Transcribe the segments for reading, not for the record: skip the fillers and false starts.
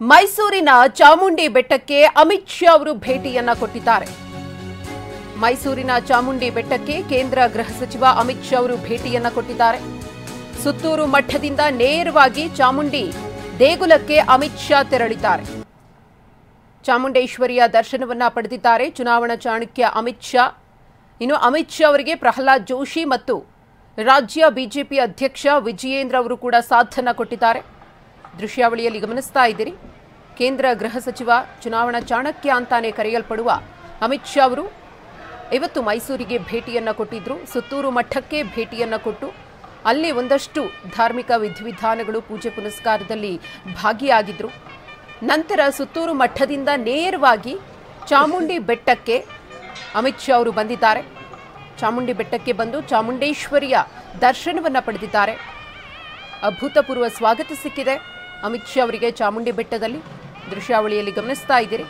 ಮೈಸೂರಿನ ಚಾಮುಂಡಿ ಬೆಟ್ಟಕ್ಕೆ ಅಮಿತ್ ಶಾ ಅವರು ಭೇಟಿಯನ್ನ ಕೊಟ್ಟಿದ್ದಾರೆ. ಮೈಸೂರಿನ ಚಾಮುಂಡಿ ಬೆಟ್ಟಕ್ಕೆ ಕೇಂದ್ರ ಗೃಹ ಸಚಿವ ಅಮಿತ್ ಶಾ ಅವರು ಭೇಟಿಯನ್ನ ಕೊಟ್ಟಿದ್ದಾರೆ. ಸುತ್ತೂರು ಮಠದಿಂದ ನೇರವಾಗಿ ಚಾಮುಂಡಿ ದೇಗುಲಕ್ಕೆ ಅಮಿತ್ ಶಾ ತೆರಳಿದ್ದಾರೆ. ಚಾಮುಂಡೇಶ್ವರಿಯ ದರ್ಶನವನ್ನ ಪಡೆದಿದ್ದಾರೆ ಚುನಾವಣಾ ಚಾಣಕ್ಯ ಅಮಿತ್ ಶಾ. ಇನ್ನು ಅಮಿತ್ ಶಾ ಅವರಿಗೆ ಪ್ರಹ್ಲಾದ್ ಜೋಶಿ ಮತ್ತು ರಾಜ್ಯ ಬಿಜೆಪಿ ಅಧ್ಯಕ್ಷ ವಿಜಯೇಂದ್ರ ಅವರು ಕೂಡ ಸಾಥನ್ನ ಕೊಟ್ಟಿದ್ದಾರೆ. ದೃಶ್ಯಾವಳಿಯಲ್ಲಿ ಗಮನಿಸ್ತಾ ಇದ್ದೀರಿ. ಕೇಂದ್ರ ಗೃಹ ಸಚಿವ ಚುನಾವಣಾ ಚಾಣಕ್ಯ ಅಂತಾನೆ ಕರೆಯಲ್ಪಡುವ ಅಮಿತ್ ಶಾ ಅವರು ಇವತ್ತು ಮೈಸೂರಿಗೆ ಭೇಟಿಯನ್ನ ಕೊಟ್ಟಿದ್ರು. ಸುತ್ತೂರು ಮಠಕ್ಕೆ ಭೇಟಿಯನ್ನ ಕೊಟ್ಟು ಅಲ್ಲಿ ಒಂದಷ್ಟು ಧಾರ್ಮಿಕ ವಿಧಿವಿಧಾನಗಳು ಪೂಜೆ ಪುನಸ್ಕಾರದಲ್ಲಿ ಭಾಗಿಯಾಗಿದ್ರು. ನಂತರ ಸುತ್ತೂರು ಮಠದಿಂದ ನೇರವಾಗಿ ಚಾಮುಂಡಿ ಬೆಟ್ಟಕ್ಕೆ ಅಮಿತ್ ಶಾ ಅವರು ಬಂದಿದ್ದಾರೆ. ಚಾಮುಂಡಿ ಬೆಟ್ಟಕ್ಕೆ ಬಂದು ಚಾಮುಂಡೇಶ್ವರಿಯ ದರ್ಶನವನ್ನ ಪಡೆದಿದ್ದಾರೆ. ಅಭೂತಪೂರ್ವ ಸ್ವಾಗತ ಸಿಕ್ಕಿದೆ ಅಮಿತ್ ಶಾ ಅವರಿಗೆ ಚಾಮುಂಡಿ ಬೆಟ್ಟದಲ್ಲಿ. ದೃಶ್ಯಾವಳಿಯಲ್ಲಿ ಗಮನಿಸ್ತಾ ಇದ್ದೀರಿ.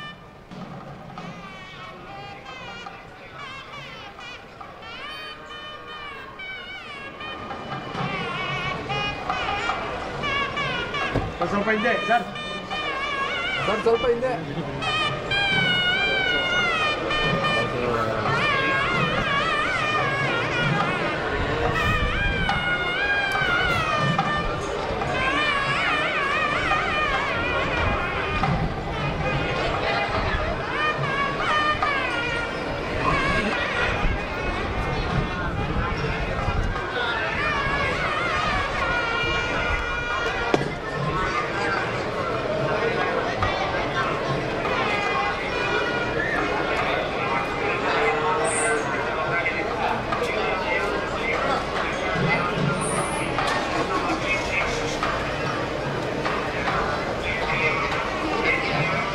ಸ್ವಲ್ಪ ಹಿಂದೆ ಸರ್, ಸ್ವಲ್ಪ ಹಿಂದೆ.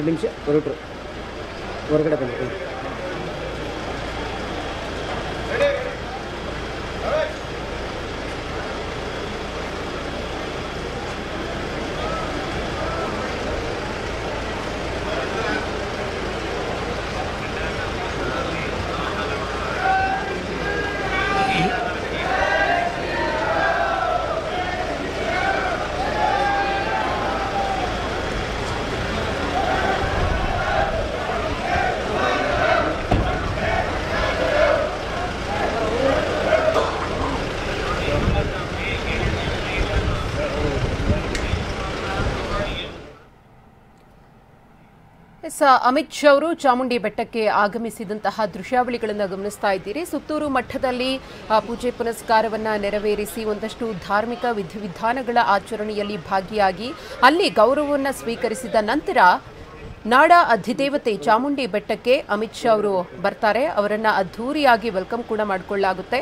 ನಿಮಿಷ ಹೊರಟರು ಹೊರಗಡೆ ಬಂದರು. ಅಮಿತ್ ಶಾ ಅವರು ಚಾಮುಂಡಿ ಬೆಟ್ಟಕ್ಕೆ ಆಗಮಿಸಿದಂತಹ ದೃಶ್ಯಾವಳಿಗಳನ್ನು ಗಮನಿಸ್ತಾ ಇದ್ದೀರಿ. ಸುತ್ತೂರು ಮಠದಲ್ಲಿ ಪೂಜೆ ಪುನಸ್ಕಾರವನ್ನ ನೆರವೇರಿಸಿ ಒಂದಷ್ಟು ಧಾರ್ಮಿಕ ವಿಧಿವಿಧಾನಗಳ ಆಚರಣೆಯಲ್ಲಿ ಭಾಗಿಯಾಗಿ ಅಲ್ಲಿ ಗೌರವವನ್ನು ಸ್ವೀಕರಿಸಿದ ನಂತರ ನಾಡ ಅಧಿದೇವತೆ ಚಾಮುಂಡಿ ಬೆಟ್ಟಕ್ಕೆ ಅಮಿತ್ ಶಾ ಅವರು ಬರ್ತಾರೆ. ಅವರನ್ನ ಅದ್ಧೂರಿಯಾಗಿ ವೆಲ್ಕಮ್ ಕೂಡ ಮಾಡಿಕೊಳ್ಳಲಾಗುತ್ತೆ.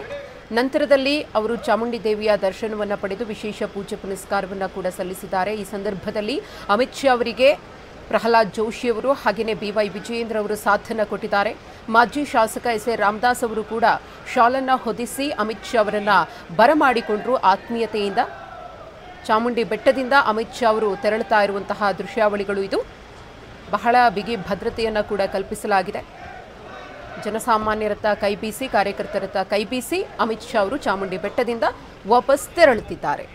ನಂತರದಲ್ಲಿ ಅವರು ಚಾಮುಂಡಿ ದೇವಿಯ ದರ್ಶನವನ್ನು ಪಡೆದು ವಿಶೇಷ ಪೂಜೆ ಪುನಸ್ಕಾರವನ್ನು ಕೂಡ ಸಲ್ಲಿಸಿದ್ದಾರೆ. ಈ ಸಂದರ್ಭದಲ್ಲಿ ಅಮಿತ್ ಶಾ ಅವರಿಗೆ ಪ್ರಹ್ಲಾದ್ ಜೋಶಿ ಅವರು ಹಾಗೆಯೇ BY ವಿಜಯೇಂದ್ರ ಅವರು ಸಾಥನ್ನ ಕೊಟ್ಟಿದ್ದಾರೆ. ಮಾಜಿ ಶಾಸಕ ಎಸ್.ಎ. ರಾಮದಾಸ್ ಅವರು ಕೂಡ ಶಾಲನ್ನ ಹೊದಿಸಿ ಅಮಿತ್ ಶಾ ಅವರನ್ನ ಬರಮಾಡಿಕೊಂಡ್ರು ಆತ್ಮೀಯತೆಯಿಂದ. ಚಾಮುಂಡಿ ಬೆಟ್ಟದಿಂದ ಅಮಿತ್ ಶಾ ಅವರು ತೆರಳುತ್ತಾ ಇರುವಂತಹ ದೃಶ್ಯಾವಳಿಗಳು ಇದು. ಬಹಳ ಬಿಗಿ ಭದ್ರತೆಯನ್ನು ಕೂಡ ಕಲ್ಪಿಸಲಾಗಿದೆ. ಜನಸಾಮಾನ್ಯರತ್ತ ಕೈಬೀಸಿ, ಕಾರ್ಯಕರ್ತರತ್ತ ಕೈಬೀಸಿ ಅಮಿತ್ ಶಾ ಅವರು ಚಾಮುಂಡಿ ಬೆಟ್ಟದಿಂದ ವಾಪಸ್ ತೆರಳುತ್ತಿದ್ದಾರೆ.